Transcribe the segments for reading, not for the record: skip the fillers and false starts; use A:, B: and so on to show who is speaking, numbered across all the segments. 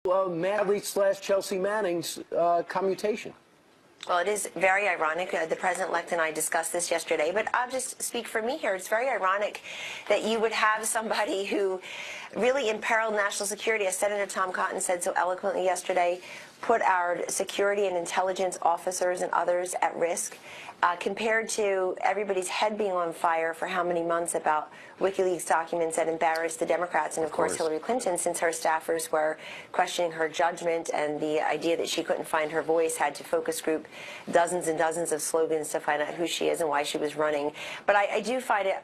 A: Chelsea Manning's commutation.
B: Well, it is very ironic. The president-elect and I discussed this yesterday, but I'll just speak for me here. It's very ironic that you would have somebody who really imperiled national security, as Senator Tom Cotton said so eloquently yesterday, put our security and intelligence officers and others at risk, compared to everybody's head being on fire for how many months about WikiLeaks documents that embarrassed the Democrats and, of course, Hillary Clinton, since her staffers were questioning her judgment and the idea that she couldn't find her voice, had to focus group dozens and dozens of slogans to find out who she is and why she was running. But I do find it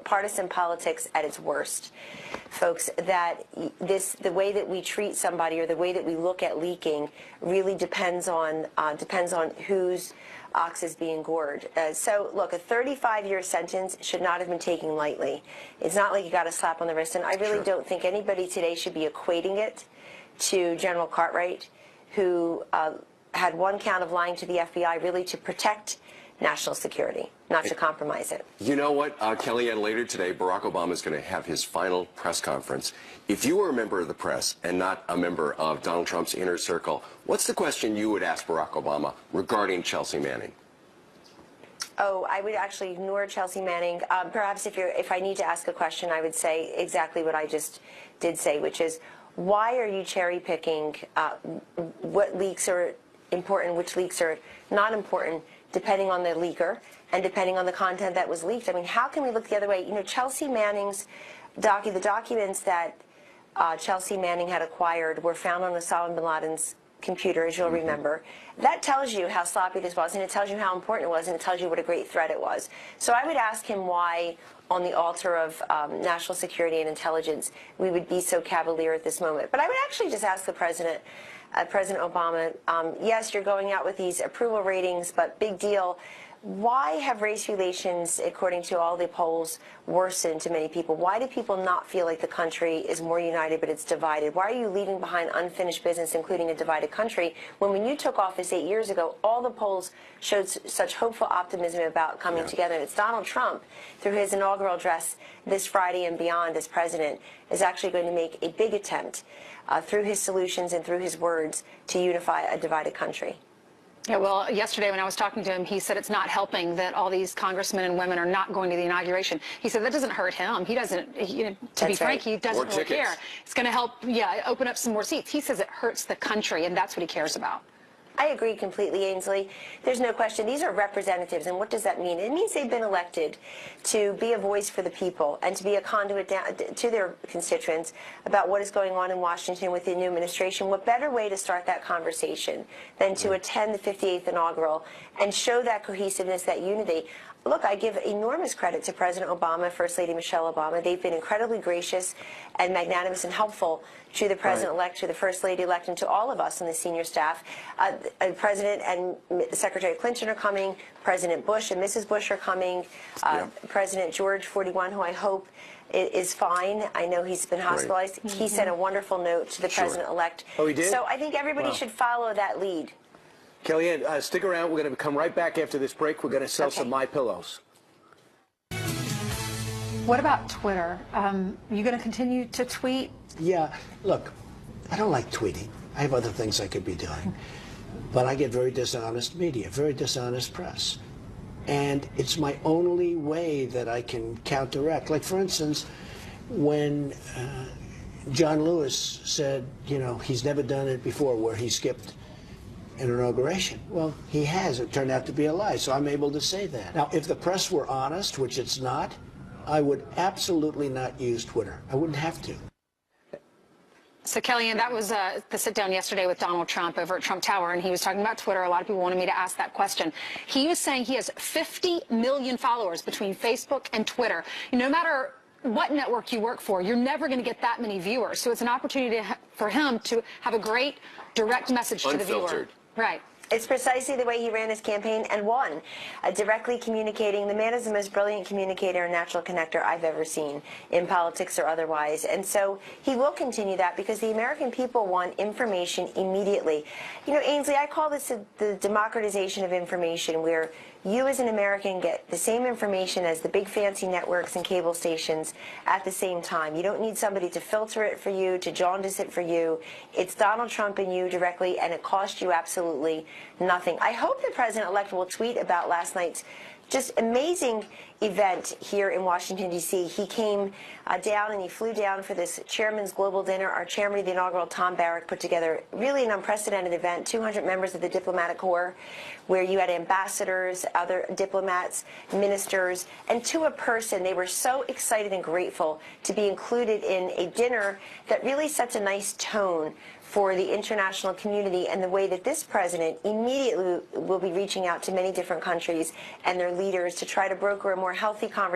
B: partisan politics at its worst, folks, that the way that we treat somebody or the way that we look at leaking really depends on whose ox is being gored. So look, a 35-year sentence should not have been taken lightly. It's not like you got a slap on the wrist, and I really don't think anybody today should be equating it to General Cartwright, who had one count of lying to the FBI really to protect national security, not to compromise it.
C: You know what, Kellyanne, later today, Barack Obama is going to have his final press conference. If you were a member of the press and not a member of Donald Trump's inner circle, what's the question you would ask Barack Obama regarding Chelsea Manning?
B: Oh, I would actually ignore Chelsea Manning. Perhaps if I need to ask a question, I would say exactly what I just did say, which is, why are you cherry picking what leaks are important, which leaks are not important, depending on the leaker and depending on the content that was leaked? I mean, how can we look the other way? You know, Chelsea Manning's the documents that Chelsea Manning had acquired were found on Osama bin Laden's computer, as you'll remember. That tells you how sloppy this was, and it tells you how important it was, and it tells you what a great threat it was. So I would ask him why, on the altar of national security and intelligence, we would be so cavalier at this moment. But I would actually just ask the president, President Obama, yes, you're going out with these approval ratings, but big deal. Why have race relations, according to all the polls, worsened to many people? Why do people not feel like the country is more united, but it's divided? Why are you leaving behind unfinished business, including a divided country, when you took office 8 years ago, all the polls showed such hopeful optimism about coming together? And it's Donald Trump, through his inaugural address this Friday and beyond as president, is actually going to make a big attempt through his solutions and through his words to unify a divided country.
D: Yeah, well, yesterday when I was talking to him, he said it's not helping that all these congressmen and women are not going to the inauguration. He said that doesn't hurt him. He doesn't, to be frank, he doesn't really care. It's going to help, open up some more seats. He says it hurts the country, and that's what he cares about.
B: I agree completely, Ainsley. There's no question. These are representatives, and what does that mean? It means they've been elected to be a voice for the people and to be a conduit down to their constituents about what is going on in Washington with the new administration. What better way to start that conversation than to attend the 58th inaugural and show that cohesiveness, that unity? Look, I give enormous credit to President Obama, First Lady Michelle Obama. They've been incredibly gracious and magnanimous and helpful to the President-elect, to the First Lady-elect, and to all of us on the senior staff. President and Secretary Clinton are coming. President Bush and Mrs. Bush are coming. President George 41, who I hope is fine. I know he's been hospitalized. He sent a wonderful note to the President-elect.
A: Oh, he did?
B: So I think everybody should follow that lead.
A: Kellyanne, stick around. We're going to come right back after this break. We're going to sell some My Pillows.
E: What about Twitter? You going to continue to tweet?
F: Yeah. Look, I don't like tweeting. I have other things I could be doing. But I get very dishonest media, very dishonest press. And it's my only way that I can counteract. Like, for instance, when John Lewis said, he's never done it before, where he skipped an inauguration. Well, he has. It turned out to be a lie, so I'm able to say that. Now, if the press were honest, which it's not, I would absolutely not use Twitter. I wouldn't have to.
D: So, Kellyanne, that was the sit-down yesterday with Donald Trump over at Trump Tower, and he was talking about Twitter. A lot of people wanted me to ask that question. He was saying he has 50 million followers between Facebook and Twitter. No matter what network you work for, you're never going to get that many viewers. So it's an opportunity for him to have a great direct message to the viewer. Right.
B: It's precisely the way he ran his campaign and won, directly communicating. The man is the most brilliant communicator and natural connector I've ever seen, in politics or otherwise. And so he will continue that because the American people want information immediately. Ainsley, I call this the democratization of information, where you as an American get the same information as the big fancy networks and cable stations at the same time. You don't need somebody to filter it for you, to jaundice it for you. It's Donald Trump and you directly, and it costs you absolutely nothing. I hope the president-elect will tweet about last night's just amazing event here in Washington, D.C. He came down and he flew down for this Chairman's Global Dinner. Our chairman of the inaugural, Tom Barrack, put together really an unprecedented event, 200 members of the diplomatic corps, where you had ambassadors, other diplomats, ministers, and to a person, they were so excited and grateful to be included in a dinner that really sets a nice tone for the international community, and the way that this president immediately will be reaching out to many different countries and their leaders to try to broker a more healthy conversation